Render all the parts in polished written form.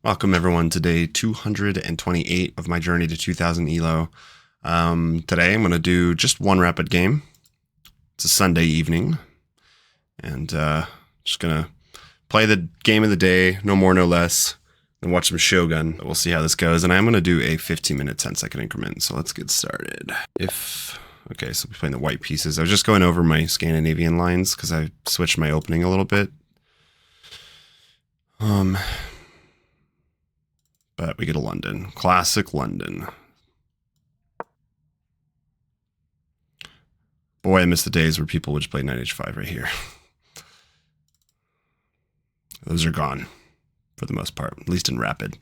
Welcome everyone to day 228 of my journey to 2000 ELO. Today I'm going to do just one rapid game. It's a Sunday evening, and just going to play the game of the day, no more, no less, and watch some Shogun. We'll see how this goes, and I'm going to do a 15-minute, 10-second increment, so let's get started. Okay, so we're playing the white pieces. I was just going over my Scandinavian lines because I switched my opening a little bit. But we get a London. Classic London. Boy, I miss the days where people would just play knight h5 right here. Those are gone for the most part, at least in rapid.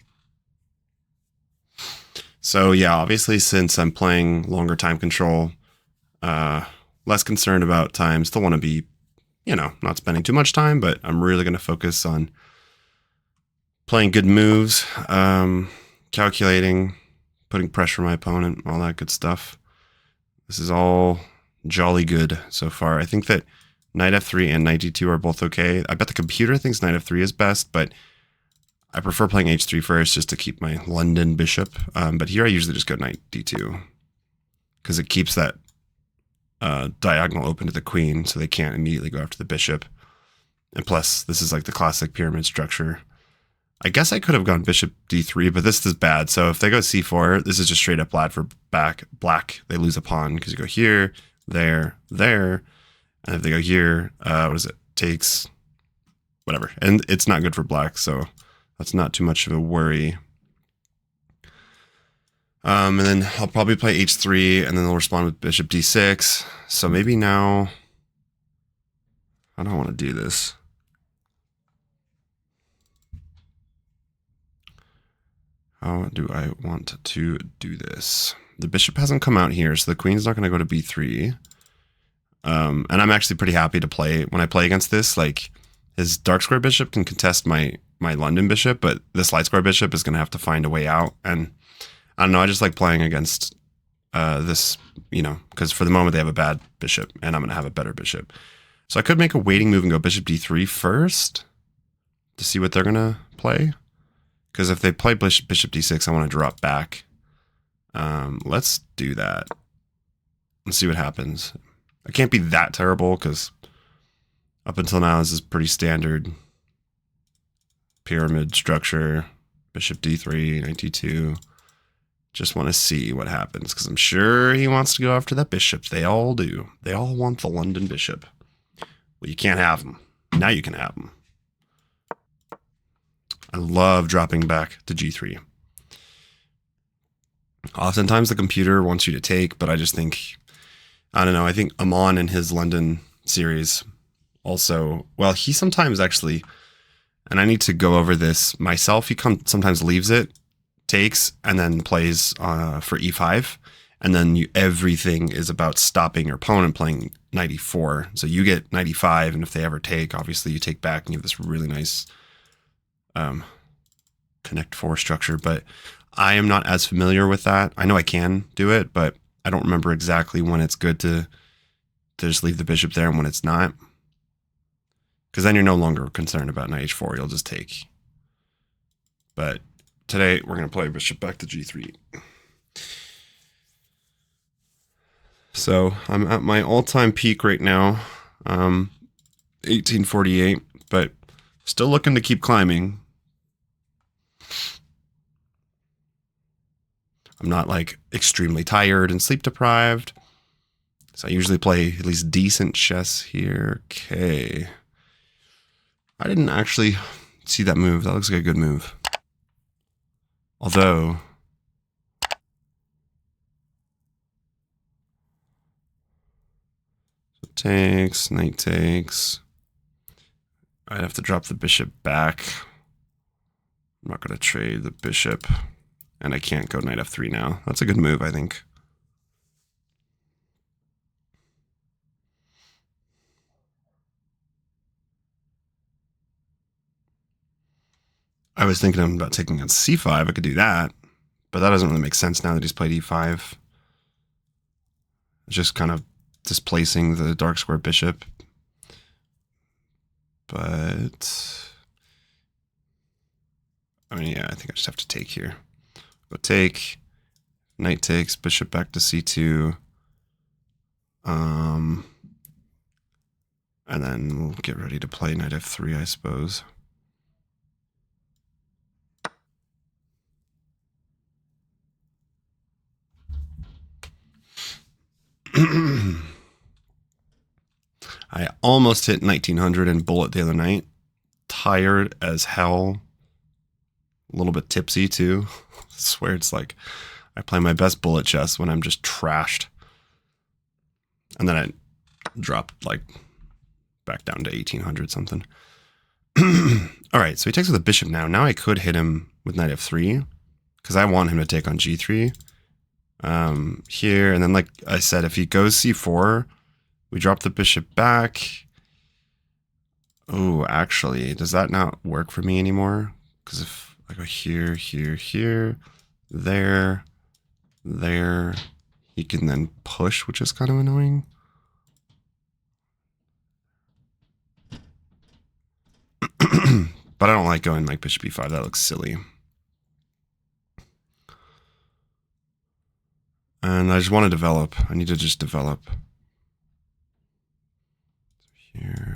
So yeah, obviously since I'm playing longer time control, less concerned about time, still want to be, not spending too much time, but I'm really going to focus on playing good moves, calculating, putting pressure on my opponent, all that good stuff. This is all jolly good so far. I think that knight f3 and knight d2 are both okay. I bet the computer thinks knight f3 is best, but I prefer playing h3 first just to keep my London bishop. But here I usually just go knight d2 because it keeps that diagonal open to the queen so they can't immediately go after the bishop. And plus, this is like the classic pyramid structure. I guess I could have gone bishop d3, but this is bad. So if they go c4, this is just straight up black. They lose a pawn because you go here, there. And if they go here, what is it? Takes, whatever. And it's not good for black, so that's not too much of a worry. And then I'll probably play h3, and then they'll respond with bishop d6. So maybe now, I don't want to do this. How do I want to do this? The bishop hasn't come out here, so the queen's not going to go to b3. And I'm actually pretty happy to play when I play against this. Like, his dark square bishop can contest my London bishop, but this light square bishop is going to have to find a way out. And I don't know, I just like playing against this, because for the moment they have a bad bishop, and I'm going to have a better bishop. So I could make a waiting move and go bishop d3 first to see what they're going to play. Because if they play bishop d6, I want to drop back. Let's do that. Let's see what happens. I can't be that terrible because up until now this is pretty standard pyramid structure. Bishop d3, knight d2. Just want to see what happens because I'm sure he wants to go after that bishop. They all do. They all want the London bishop. Well, you can't have him. Now you can have him. I love dropping back to g3. Oftentimes the computer wants you to take, but I just think, I don't know, I think Amon in his London series also, well, he sometimes actually, and I need to go over this myself, he sometimes leaves it, takes, and then plays for e5, and then everything is about stopping your opponent playing knight e4. So you get knight e5, and if they ever take, obviously you take back and you have this really nice connect 4 structure, but I am not as familiar with that. I know I can do it, but I don't remember exactly when it's good to just leave the bishop there and when it's not. Because then you're no longer concerned about knight h4, you'll just take. But today we're going to play bishop back to g3. So I'm at my all-time peak right now, 1848, but still looking to keep climbing. I'm not like extremely tired and sleep deprived. So I usually play at least decent chess here. Okay. I didn't actually see that move. That looks like a good move. Although, so takes, knight takes. I'd have to drop the bishop back. I'm not going to trade the bishop. And I can't go knight f3 now. That's a good move, I think. I was thinking about taking on c5. I could do that. But that doesn't really make sense now that he's played e5. It's just kind of displacing the dark square bishop. But I mean, yeah, I think I just have to take here. Go take. Knight takes, bishop back to c2. And then we'll get ready to play knight f3, I suppose. I almost hit 1900 in bullet the other night. Tired as hell. A little bit tipsy too. I swear it's like I play my best bullet chess when I'm just trashed. And then I dropped like back down to 1800 something. All right, so he takes with a bishop now. Now I could hit him with knight f3 because I want him to take on g3 here. And then, like I said, if he goes c4, we drop the bishop back. Oh, actually, does that not work for me anymore? Because if I go here, here, here, there, there, he can then push, which is kind of annoying. But I don't like going like bishop e5. That looks silly. And I just want to develop. I need to just develop. Here.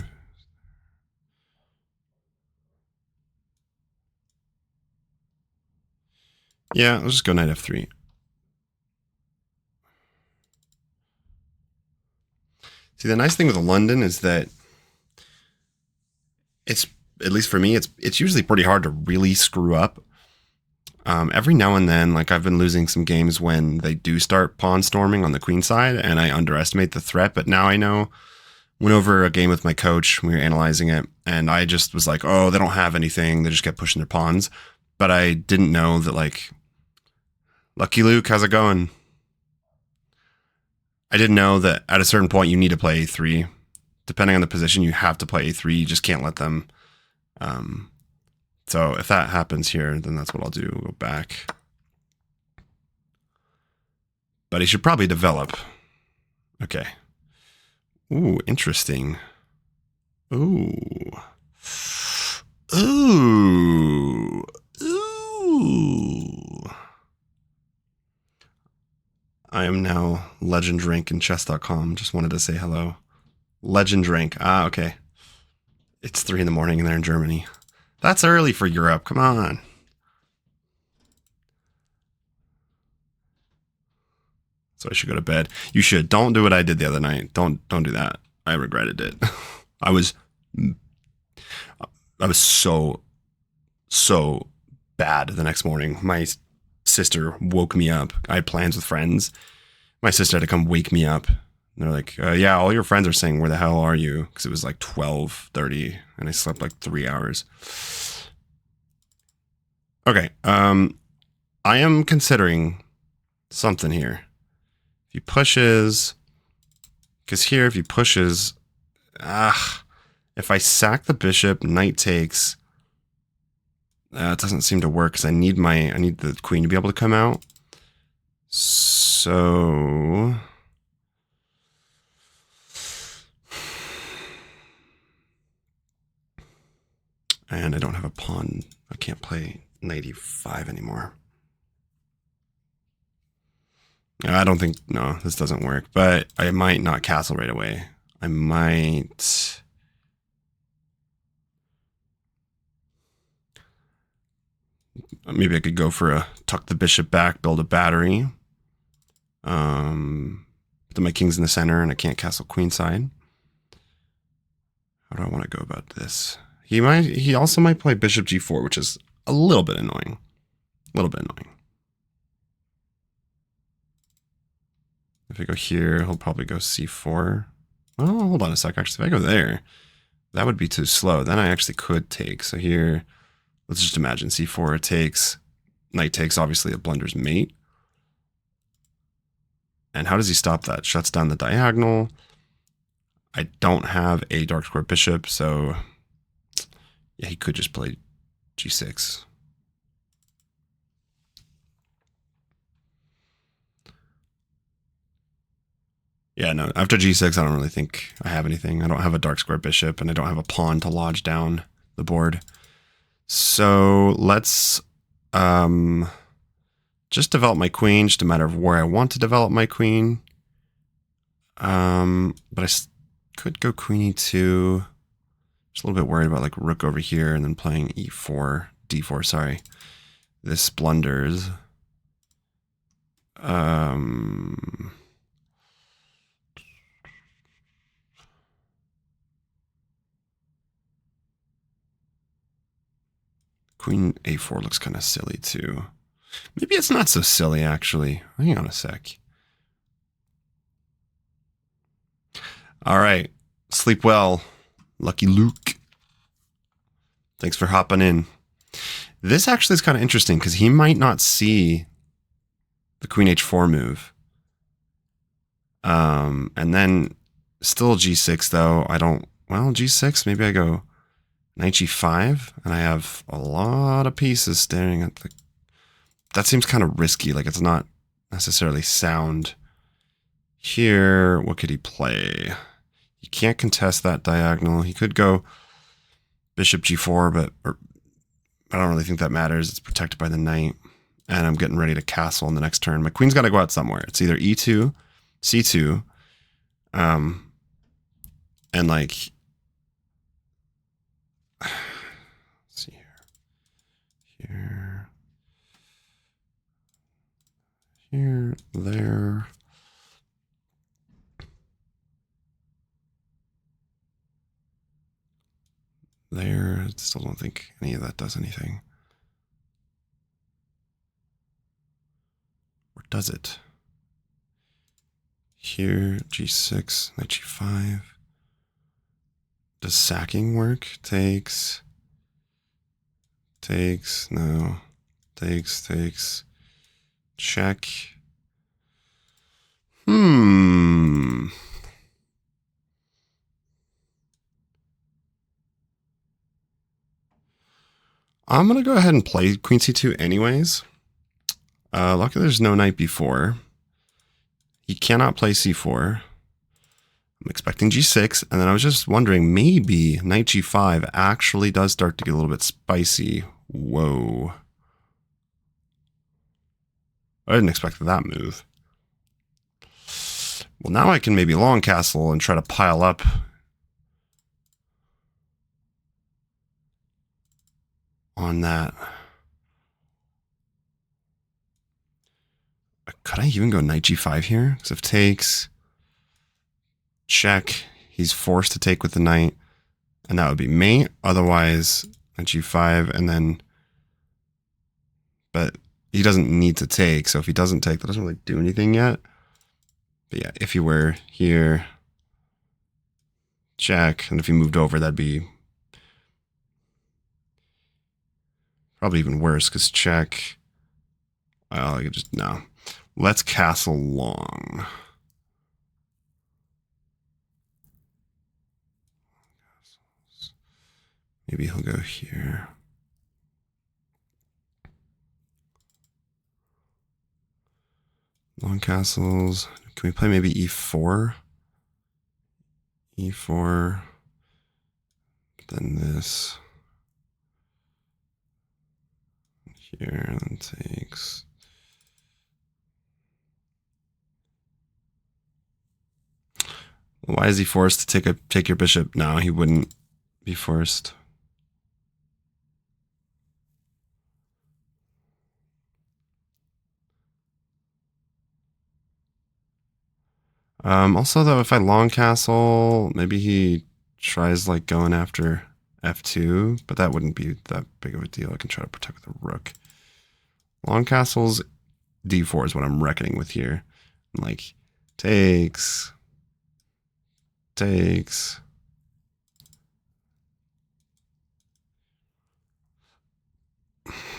Yeah, let's just go knight f3. See, the nice thing with London is that it's, at least for me, it's usually pretty hard to really screw up. Every now and then, like I've been losing some games when they do start pawn storming on the queen side and I underestimate the threat, but now I know. Went over a game with my coach, we were analyzing it, and I just was like, oh, they don't have anything, they just kept pushing their pawns. But I didn't know that, like, Lucky Luke, how's it going? I didn't know that at a certain point you need to play a3. Depending on the position, you have to play a3, you just can't let them. So if that happens here, then that's what I'll do, go back. But he should probably develop. Okay. Ooh, interesting. Ooh. Ooh. Ooh. I am now Legend Rank in chess.com. Just wanted to say hello. Legend Rank. Ah, okay. It's 3 in the morning and they're in Germany. That's early for Europe. Come on. So I should go to bed. You should. Don't do what I did the other night. Don't do that. I regretted it. I was so bad the next morning. My sister woke me up. I had plans with friends. My sister had to come wake me up. And they're like, yeah, all your friends are saying, where the hell are you? Because it was like 12:30 and I slept like 3 hours. Okay. I am considering something here. If he pushes, because here, if he pushes, if I sack the bishop, knight takes, it doesn't seem to work because I need the queen to be able to come out. So and I don't have a pawn. I can't play knight e5 anymore. I don't think, no, this doesn't work, but I might not castle right away. I might. Maybe I could go for a tuck the bishop back, build a battery. Then my king's in the center and I can't castle queenside. How do I want to go about this? He also might play bishop g4, which is a little bit annoying. A little bit annoying. If I go here, he'll probably go c4. Oh, hold on a sec. Actually, if I go there, that would be too slow. Then I actually could take. So here, let's just imagine c4 takes. Knight takes, obviously, a blunder's mate. And how does he stop that? Shuts down the diagonal. I don't have a dark square bishop, so yeah, he could just play g6. Yeah, no, after g6, I don't really think I have anything. I don't have a dark square bishop, and I don't have a pawn to lodge down the board. So let's just develop my queen, just a matter of where I want to develop my queen. But I could go queen e2. Just a little bit worried about like rook over here and then playing e4, d4, sorry. This blunders. Queen a4 looks kind of silly too. Maybe it's not so silly actually. Hang on a sec. All right. Sleep well, Lucky Luke. Thanks for hopping in. This actually is kind of interesting because he might not see the queen h4 move. And then still g6 though. Well, g6, maybe I go knight g5 and I have a lot of pieces staring at the... That seems kind of risky. Like it's not necessarily sound. Here, what could he play? He can't contest that diagonal. He could go bishop g4, but I don't really think that matters. It's protected by the knight. And I'm getting ready to castle on the next turn. My queen's got to go out somewhere. It's either e2, c2, and like... Let's see here. Here, there... There, still don't think any of that does anything. Or does it? Here, g6, knight g5. Does sacking work? Takes, no. Takes. Check. I'm going to go ahead and play queen c2 anyways. Luckily there's no knight b4. He cannot play c4. I'm expecting g6, and then I was just wondering, maybe knight g5 actually does start to get a little bit spicy. Whoa. I didn't expect that move. Well, now I can maybe long castle and try to pile up on that. Could I even go knight g5 here? Because if takes, check, he's forced to take with the knight, and that would be mate. Otherwise, knight g5, and then, but he doesn't need to take, so if he doesn't take, that doesn't really do anything yet. But yeah, if he were here, check, and if he moved over, that'd be probably even worse, because check, well, I could just, no. Let's castle long. Maybe he'll go here. Long castles. Can we play maybe e4? E4. Then this. Here, and then takes. Why is he forced to take your bishop? No, he wouldn't be forced. Also, though, if I long castle, maybe he tries like going after f2, but that wouldn't be that big of a deal. I can try to protect the rook. Long castles, d4 is what I'm reckoning with here. Like, takes.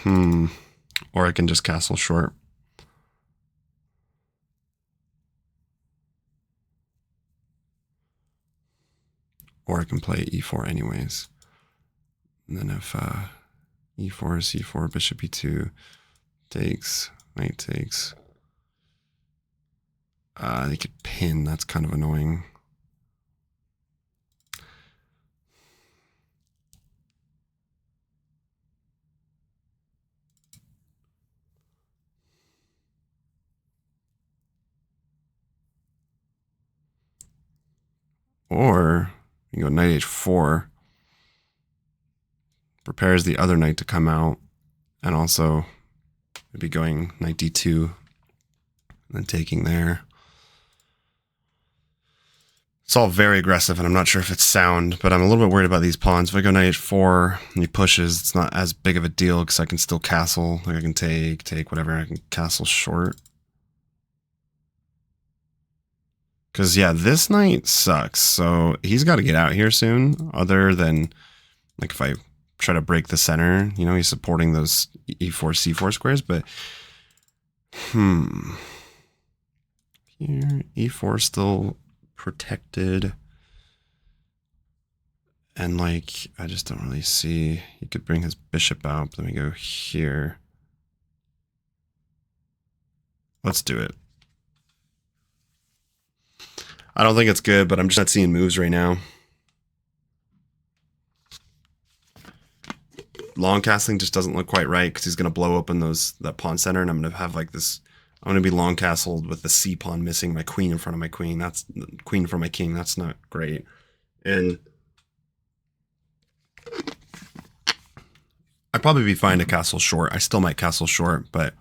Or I can just castle short. Or I can play e4 anyways. And then if e4, c4, bishop e2, takes, knight takes. They could pin, that's kind of annoying. Or you go knight h4. Prepares the other knight to come out. And also maybe going knight d2. And then taking there. It's all very aggressive, and I'm not sure if it's sound, but I'm a little bit worried about these pawns. If I go knight h4 and he pushes, it's not as big of a deal because I can still castle. Like I can take, whatever. I can castle short. Because, yeah, this knight sucks. So he's got to get out here soon, other than, like, if I try to break the center. You know, he's supporting those e4, c4 squares, but... Here, e4 still protected. And, like, I just don't really see... He could bring his bishop out, but let me go here. Let's do it. I don't think it's good, but I'm just not seeing moves right now. Long castling just doesn't look quite right because he's going to blow open that pawn center, and I'm going to have like this. I'm going to be long castled with the c pawn missing, my queen in front of my queen. That's queen for my king. That's not great. And I'd probably be fine to castle short. I still might castle short, but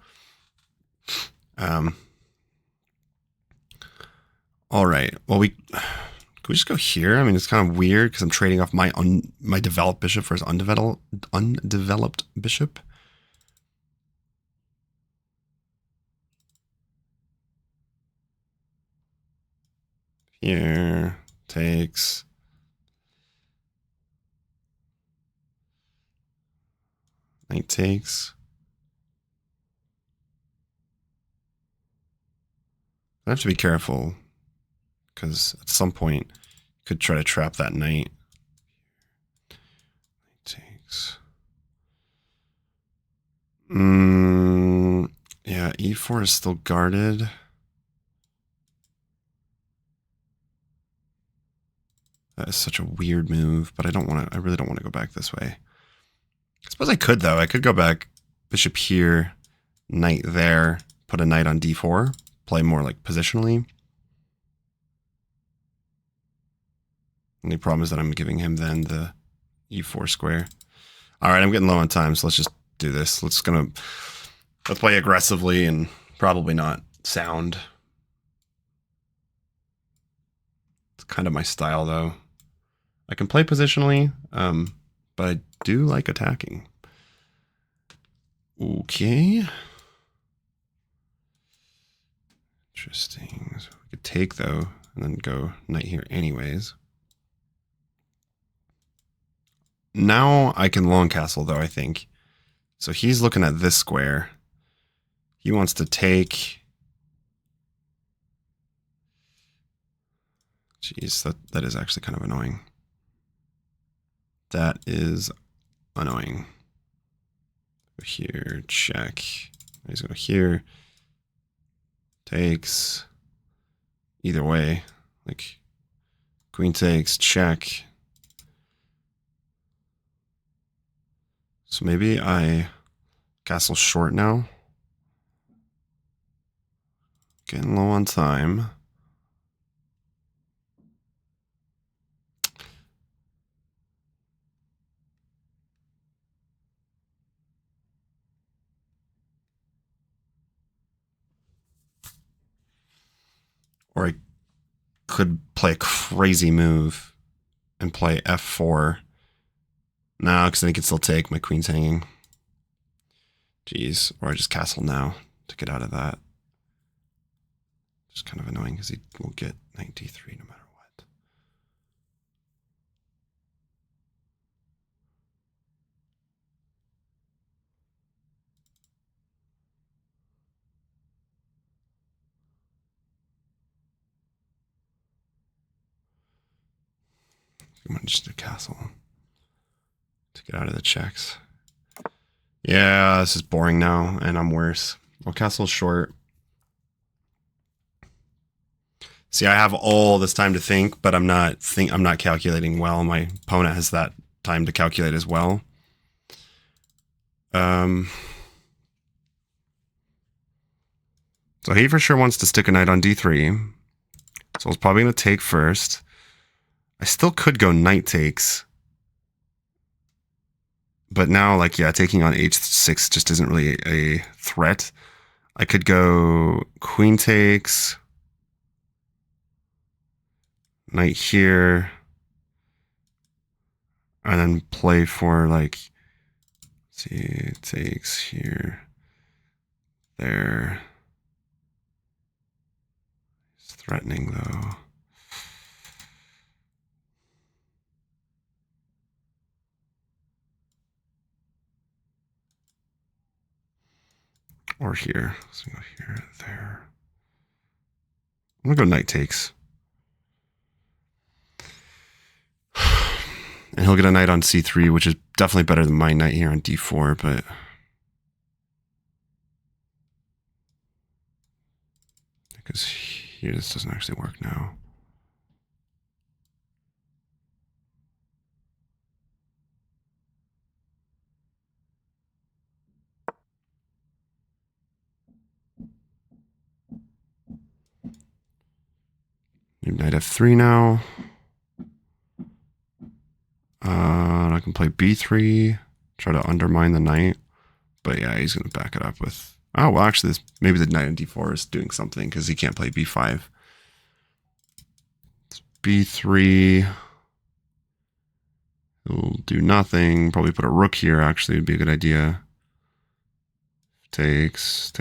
all right. Well, can we just go here? I mean, it's kind of weird because I'm trading off my developed bishop for his undeveloped bishop. Here, takes. Knight takes. I have to be careful because at some point you could try to trap that knight. Knight takes. Yeah, e4 is still guarded. That is such a weird move, but I really don't want to go back this way. I suppose I could, though. I could go back bishop here, knight there, put a knight on d4, play more like positionally. Only problem is that I'm giving him then the e4 square. All right, I'm getting low on time, so let's just do this. Let's play aggressively and probably not sound. It's kind of my style, though. I can play positionally, but I do like attacking. Okay. Interesting. So we could take, though, and then go knight here anyways. Now I can long castle, though, I think. So he's looking at this square. He wants to take... Jeez, that is actually kind of annoying. That is annoying. Go here, check. He's going here. Takes. Either way. Like, queen takes, check. So maybe I castle short now. Getting low on time. Or I could play a crazy move and play f4. No, because then he can still take. My queen's hanging. Jeez. Or I just castle now to get out of that. Just kind of annoying because he will get knight d3 no matter what. I'm just a castle to get out of the checks. Yeah, this is boring now, and I'm worse. Well, castle short. See, I have all this time to think, but I'm not calculating well. My opponent has that time to calculate as well. So he for sure wants to stick a knight on d3. So I was probably going to take first. I still could go knight takes. But now, like, yeah, taking on h6 just isn't really a threat. I could go queen takes, knight here, and then play for, like, let's see, takes here, there. It's threatening, though. Or here. So go here, there. I'm gonna go knight takes. And he'll get a knight on c3, which is definitely better than my knight here on d4, but because here this doesn't actually work now. Knight f3 now. I can play b3, try to undermine the knight. But yeah, he's going to back it up with... Oh, well, actually, this maybe the knight on d4 is doing something because he can't play b5. It's b3. He'll do nothing. Probably put a rook here, actually, would be a good idea. Takes.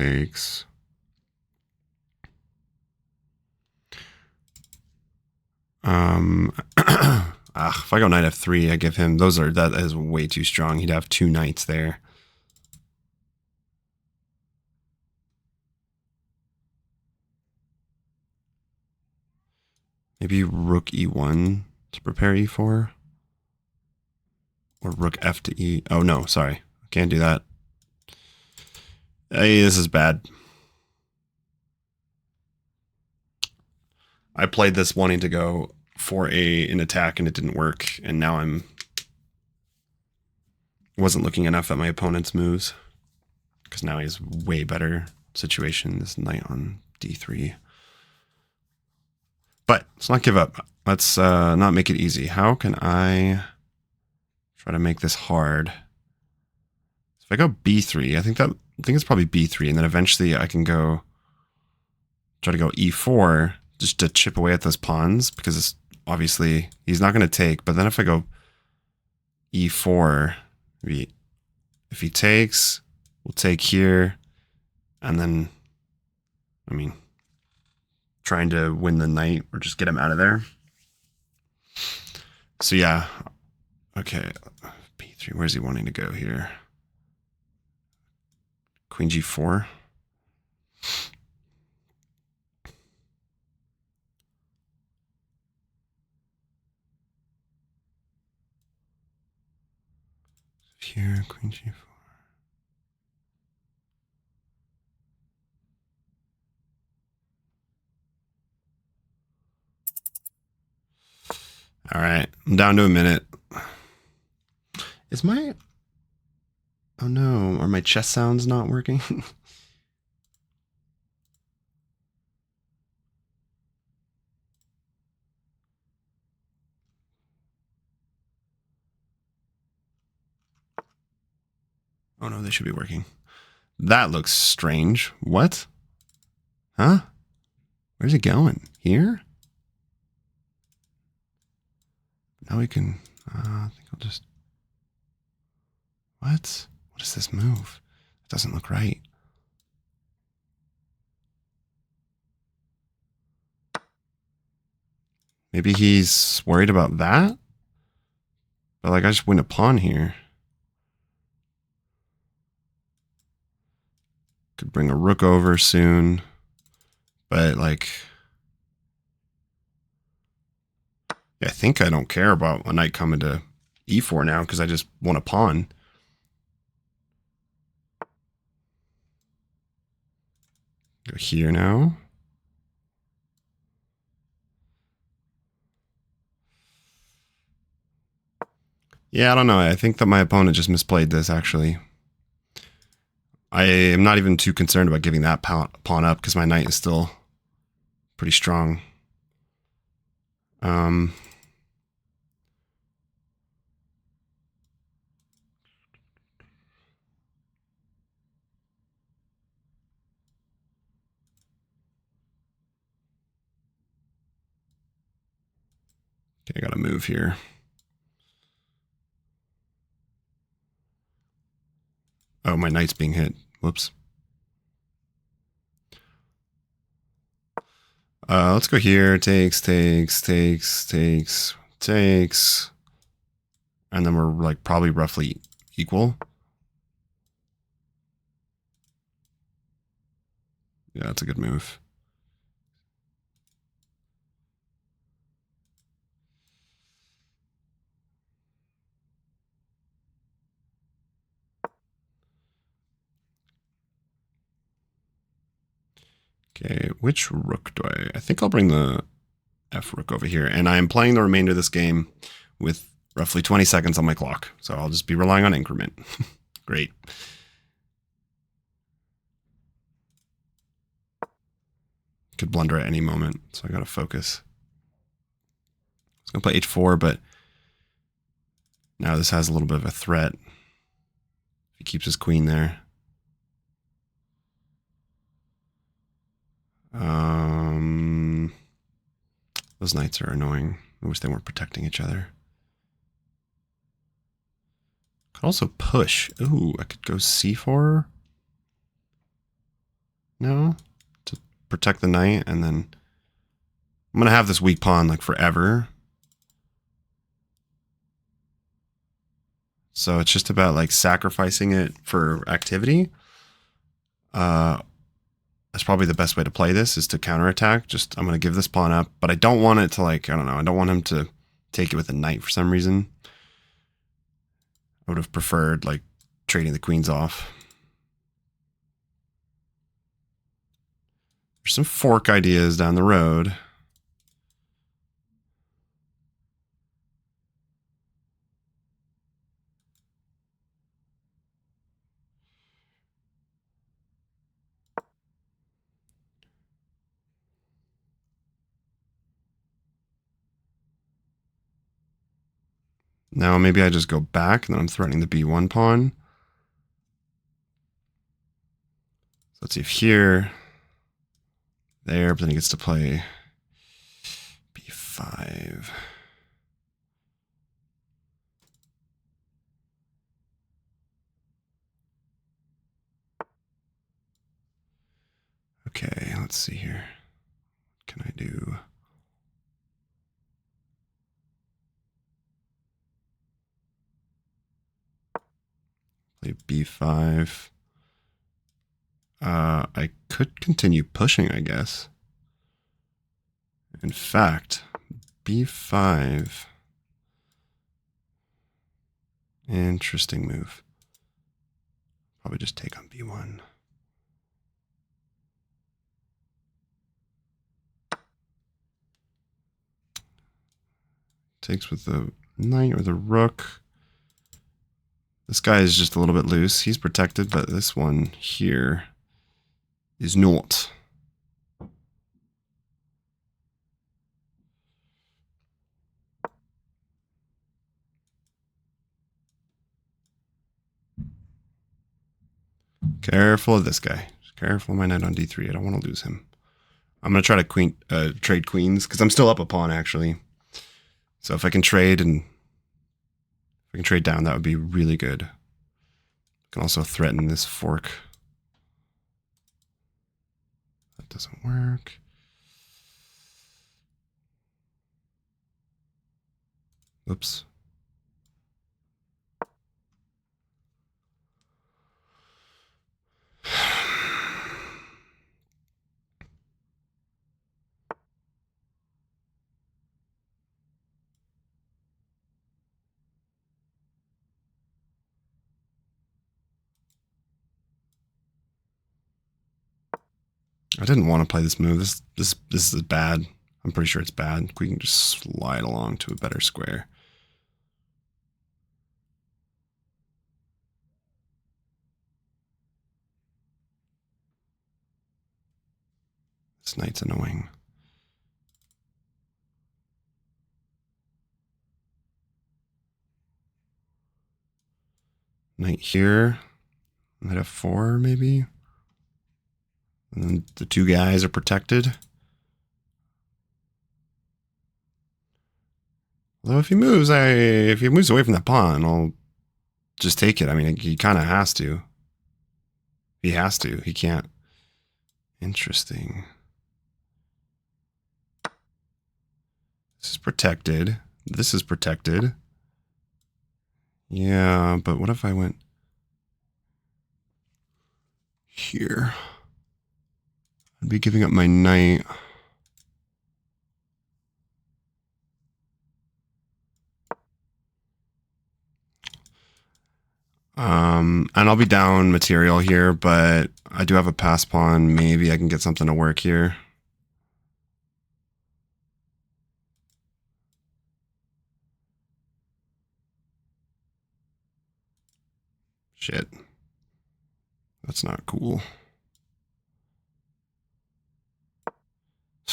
If I go knight f3, I give him... That is way too strong. He'd have two knights there. Maybe rook e1 to prepare e4. Or rook f to e... Oh, no, sorry. Can't do that. Hey, this is bad. I played this wanting to go for an attack and it didn't work. And now wasn't looking enough at my opponent's moves. Because now he has way better situation. This knight on d3. But let's not give up. Let's not make it easy. How can I try to make this hard? If I go b3, I think it's probably b3, and then eventually I can go try to go e4 just to chip away at those pawns, because it's obviously he's not going to take. But then if I go e4, if he takes, we'll take here, and then, I mean, trying to win the knight or just get him out of there. So yeah, okay, b3. Where's he wanting to go here? Queen g4. Here, queen g4. All right, I'm down to a minute. Is my... Oh no, are my chess sounds not working? Oh no, they should be working. That looks strange. What? Huh? Where's it going? Here? Now we can... I think I'll just... What? What is this move? It doesn't look right. Maybe he's worried about that? But like, I just win a pawn here. Could bring a rook over soon. But like... I think I don't care about a knight coming to e4 now because I just want a pawn. Go here now. Yeah, I don't know. I think that my opponent just misplayed this, actually. I am not even too concerned about giving that pawn up because my knight is still pretty strong. Okay, I gotta move here. Oh, my knight's being hit. Whoops. Let's go here. Takes. And then we're like probably roughly equal. Yeah, that's a good move. Okay, which rook do I think I'll bring the F rook over here. And I am playing the remainder of this game with roughly 20 seconds on my clock. So I'll just be relying on increment. Great. Could blunder at any moment, so I gotta focus. I was gonna play h4, but now this has a little bit of a threat. He keeps his queen there. Those knights are annoying. I wish they weren't protecting each other. Could also push. Ooh, I could go c4. No, to protect the knight, and then I'm gonna have this weak pawn like forever. So it's just about like sacrificing it for activity. That's probably the best way to play this, is to counterattack. Just, I'm going to give this pawn up, but I don't want it to like, I don't know. I don't want him to take it with a knight for some reason. I would have preferred like trading the queens off. There's some fork ideas down the road. Now maybe I just go back and then I'm threatening the b1 pawn. So let's see if here, there, but then he gets to play b5. Okay, let's see here. What can I do? Play b5. I could continue pushing, I guess. In fact, b5. Interesting move. Probably just take on b1. Takes with the knight or the rook. This guy is just a little bit loose. He's protected, but this one here is not. Careful of this guy. Careful of my knight on d3. I don't want to lose him. I'm going to try to trade queens, because I'm still up a pawn, actually. So if I can trade down, that would be really good. I can also threaten this fork. That doesn't work. Oops. I didn't want to play this move. This is bad. I'm pretty sure it's bad. We can just slide along to a better square. This knight's annoying. Knight here. Knight f4, maybe. And then the two guys are protected. Although if he moves away from that pawn, I'll just take it. I mean, he kind of has to. He has to. He can't. Interesting. This is protected. This is protected. Yeah, but what if I went here? I'd be giving up my knight. And I'll be down material here, but I do have a pass pawn. Maybe I can get something to work here. Shit. That's not cool. I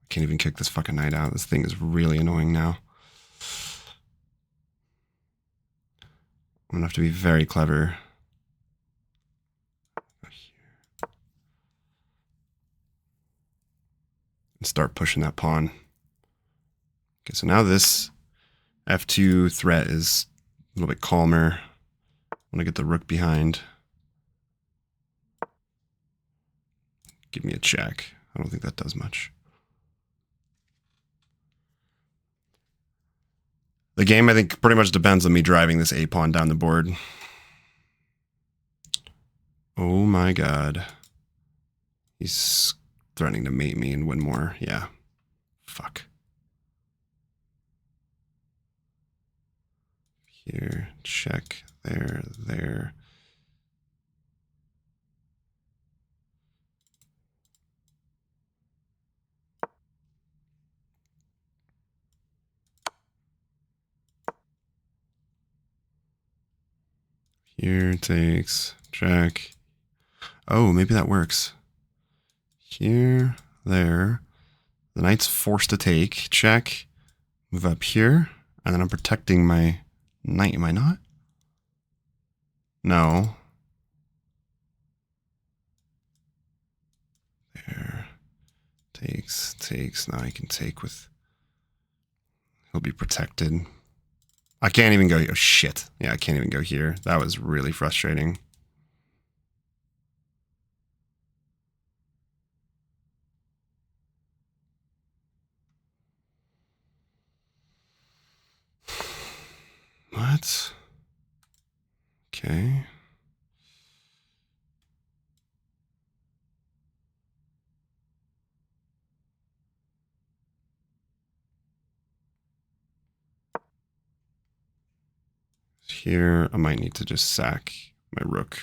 can't even kick this fucking knight out. This thing is really annoying now. I'm gonna have to be very clever. And start pushing that pawn. Okay, so now this f2 threat is a little bit calmer. I want to get the rook behind. Give me a check. I don't think that does much. The game, I think, pretty much depends on me driving this a-pawn down the board. Oh my god. He's threatening to mate me and win more. Yeah. Fuck. Here, check. There, there. Here takes, check. Oh, maybe that works. Here, there. The knight's forced to take, check. Move up here, and then I'm protecting my knight, am I not? No. There. Takes, takes. Now I can take with... He'll be protected. I can't even go... Oh, shit. Yeah, I can't even go here. That was really frustrating. What? Okay. Here, I might need to just sack my rook.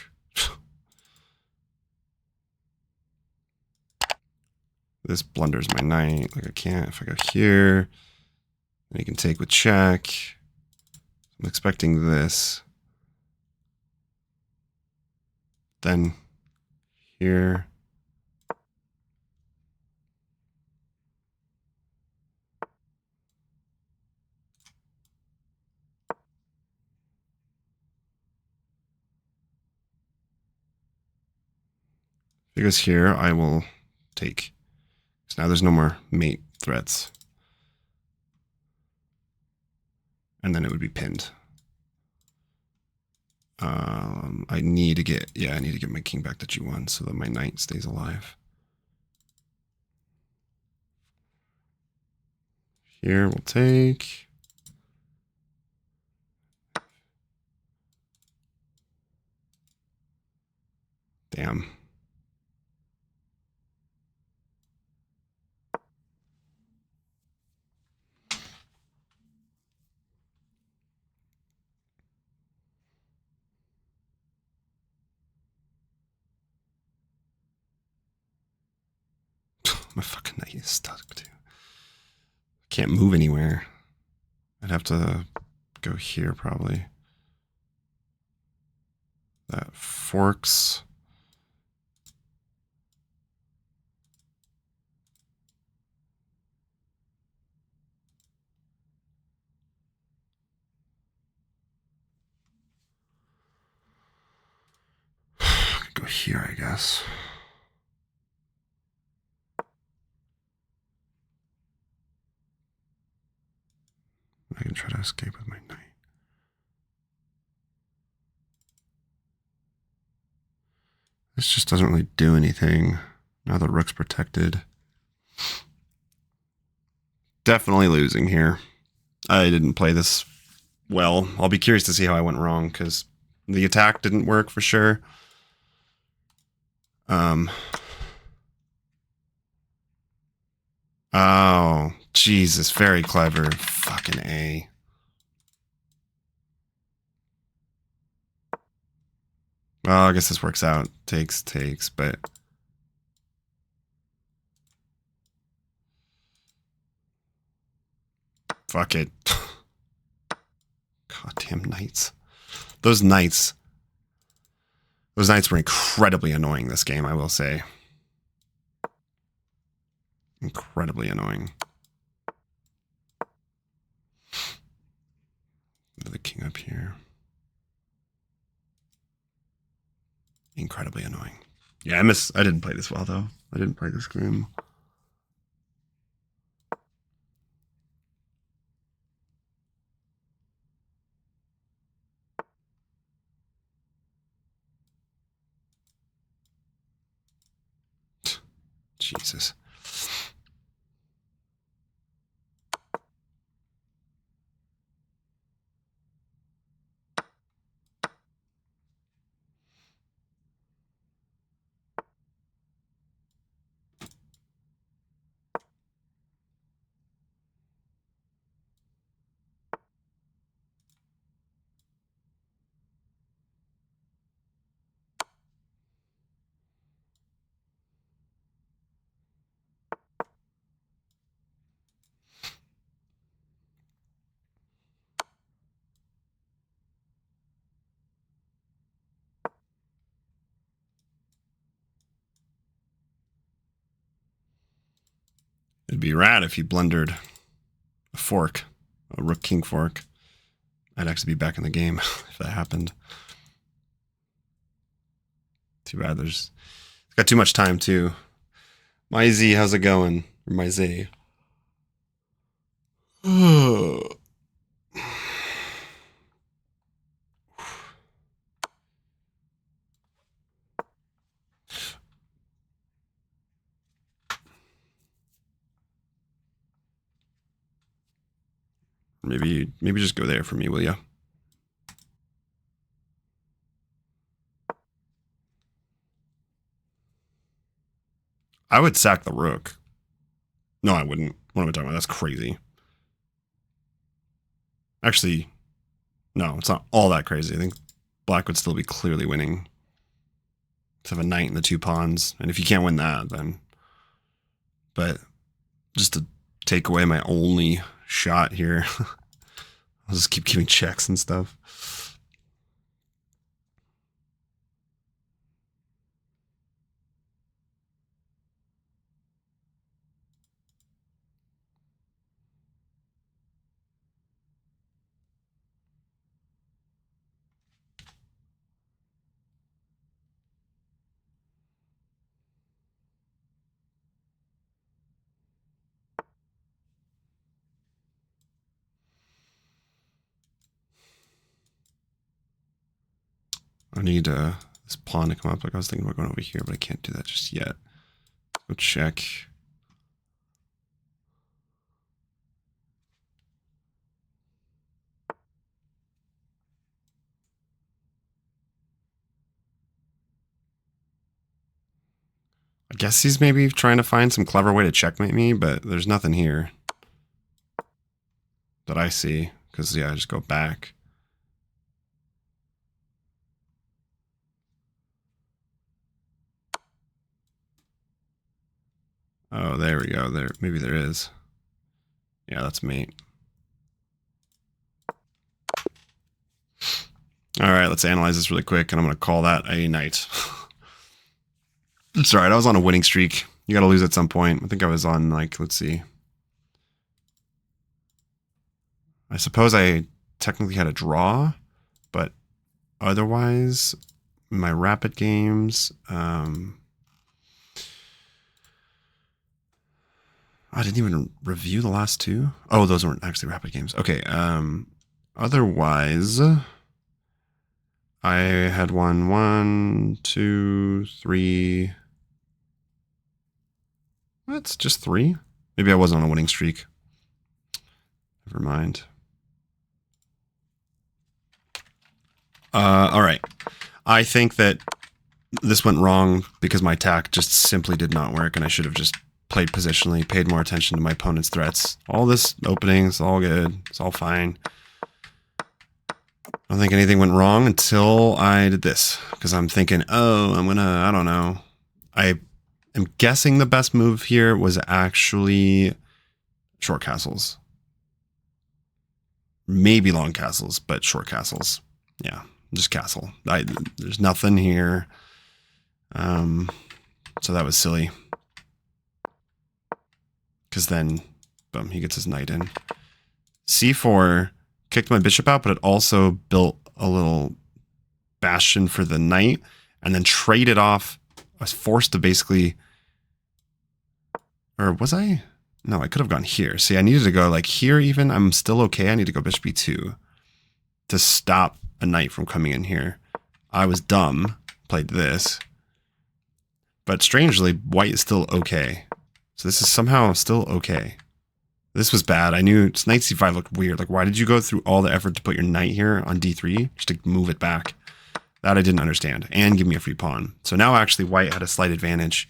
This blunders my knight. Like I can't. If I go here, then he can take with check. I'm expecting this. Then here. If it goes here, I will take. So now there's no more mate threats. And then it would be pinned. I need to get, I need to get my king back to g1 so that my knight stays alive. Here we'll take. Damn. My fucking knight is stuck too. Can't move anywhere. I'd have to go here probably. That forks. Go here, I guess. I can try to escape with my knight. This just doesn't really do anything. Now the rook's protected. Definitely losing here. I didn't play this well. I'll be curious to see how I went wrong, because the attack didn't work for sure. Oh, Jesus, very clever. Fucking A. Well, I guess this works out. Takes, but... Fuck it. Goddamn knights. Those knights were incredibly annoying this game, I will say. Incredibly annoying. The king up here. Incredibly annoying. Yeah, I didn't play this well, though. I didn't play this game. Jesus. It'd be rad if he blundered a fork, a rook king fork. I'd actually be back in the game if that happened. Too bad it's got too much time too. My Z, how's it going? Or my Z. Maybe just go there for me, will ya? I would sack the rook. No, I wouldn't. What am I talking about? That's crazy. Actually, no, it's not all that crazy. I think black would still be clearly winning. To have a knight and the two pawns. And if you can't win that, then... But just to take away my only shot here... I'll just keep giving checks and stuff. I need this pawn to come up. Like I was thinking about going over here, but I can't do that just yet. Go check. I guess he's maybe trying to find some clever way to checkmate me, but there's nothing here that I see. Because, yeah, I just go back. Oh, there we go. Maybe there is. Yeah, that's mate. All right, let's analyze this really quick, and I'm going to call that a knight. It's all right. I was on a winning streak. You got to lose at some point. I think I was on, like, let's see. I suppose I technically had a draw, but otherwise, my rapid games, I didn't even review the last two. Oh, those weren't actually rapid games. Okay. Otherwise, I had won 1, 2, 3. That's just 3. Maybe I wasn't on a winning streak. Never mind. All right. I think that this went wrong because my attack just simply did not work, and I should have just played positionally, paid more attention to my opponent's threats. All this opening is all good. It's all fine. I don't think anything went wrong until I did this, because I'm thinking, oh, I don't know. I am guessing the best move here was actually short castles. Maybe long castles, but short castles. Yeah, just castle. There's nothing here. So that was silly. Because then, boom, he gets his knight in. C4 kicked my bishop out, but it also built a little bastion for the knight, and then traded off. I was forced to basically, or was I? No, I could have gone here. See, I needed to go like here even. I'm still okay. I need to go bishop e2 to stop a knight from coming in here. I was dumb, played this. But strangely, white is still okay. So this is somehow still okay. This was bad. I knew knight c5 looked weird. Like, why did you go through all the effort to put your knight here on d3 just to move it back? That I didn't understand. And give me a free pawn. So now actually white had a slight advantage.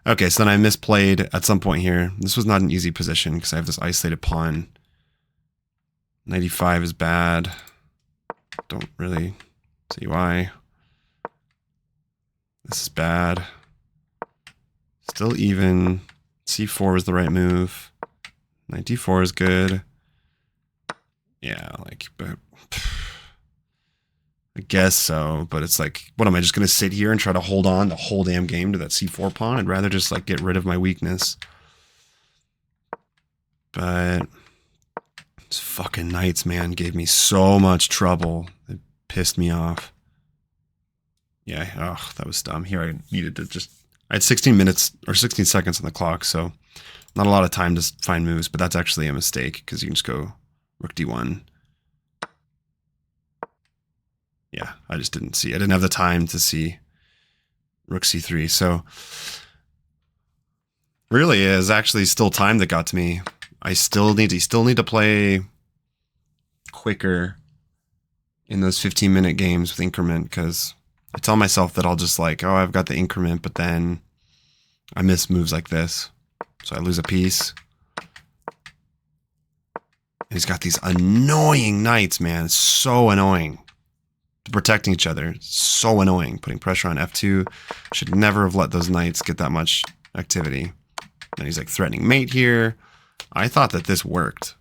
Okay, so then I misplayed at some point here. This was not an easy position because I have this isolated pawn. Knight e5 is bad. Don't really see why. This is bad. Still even. c4 was the right move. Knight d4 is good. Yeah, like, but I guess so. But it's like, what am I just going to sit here and try to hold on the whole damn game to that c4 pawn? I'd rather just like get rid of my weakness. But these fucking knights, man, gave me so much trouble. It pissed me off. Yeah, oh, that was dumb. Here I needed to just, I had 16 minutes or 16 seconds on the clock, so not a lot of time to find moves, but that's actually a mistake because you can just go rook d1. Yeah, I just didn't see. I didn't have the time to see rook c3. So really is actually still time that got to me. I still need to play quicker in those 15-minute games with increment, because I tell myself that I'll just like, oh, I've got the increment, but then I miss moves like this. So I lose a piece. He's got these annoying knights, man. It's so annoying. Protecting each other. So annoying. Putting pressure on f2. Should never have let those knights get that much activity. Then he's like threatening mate here. I thought that this worked.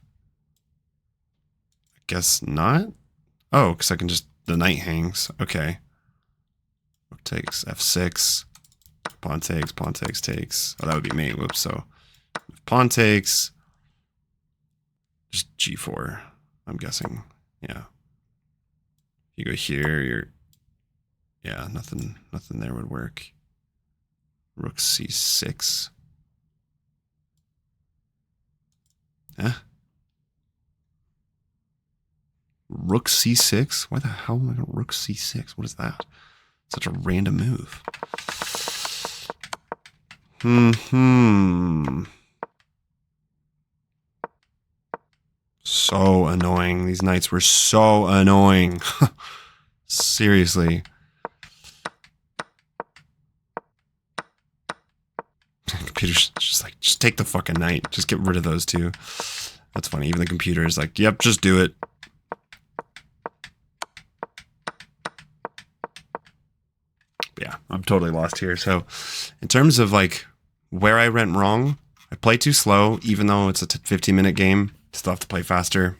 I guess not. Oh, because I can just, the knight hangs. Okay. Rook takes f6. Pawn takes, takes. Oh, that would be mate. Whoops. So pawn takes. Just g4, I'm guessing. Yeah. You go here, you're, yeah, nothing there would work. Rook c6. Eh? Rook c6? Why the hell am I going rook c6? What is that? Such a random move. So annoying. These knights were so annoying. Seriously. Computer's just like, just take the fucking knight. Just get rid of those two. That's funny. Even the computer is like, yep, just do it. Yeah, I'm totally lost here. So in terms of like where I went wrong, I played too slow, even though it's a 15-minute game. Still have to play faster.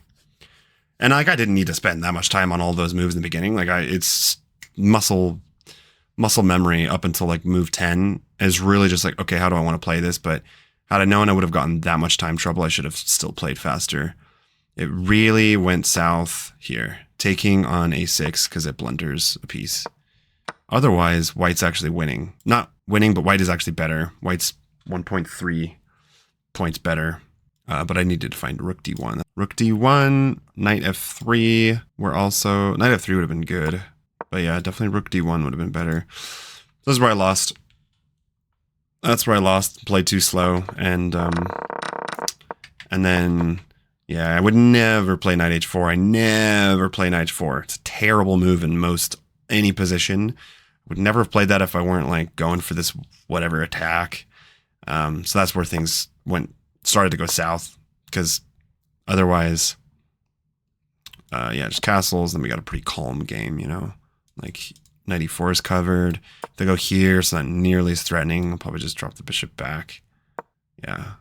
And like I didn't need to spend that much time on all those moves in the beginning. Like it's muscle memory up until like move 10 is really just like, okay, how do I want to play this? But had I known I would have gotten that much time trouble, I should have still played faster. It really went south here, taking on a6 because it blunders a piece. Otherwise, white's actually winning. Not winning, but white is actually better. White's 1.3 points better. But I needed to find rook d1. Rook d1, knight f3. We're also... Knight f3 would have been good. But yeah, definitely rook d1 would have been better. This is where I lost. That's where I lost. Played too slow. And then... Yeah, I would never play knight h4. I never play knight h4. It's a terrible move in any position. Would never have played that if I weren't like going for this whatever attack. So that's where things started to go south, because otherwise, yeah, just castles. Then we got a pretty calm game, you know, like knight e4 is covered. If they go here, it's not nearly as threatening. I'll probably just drop the bishop back. Yeah.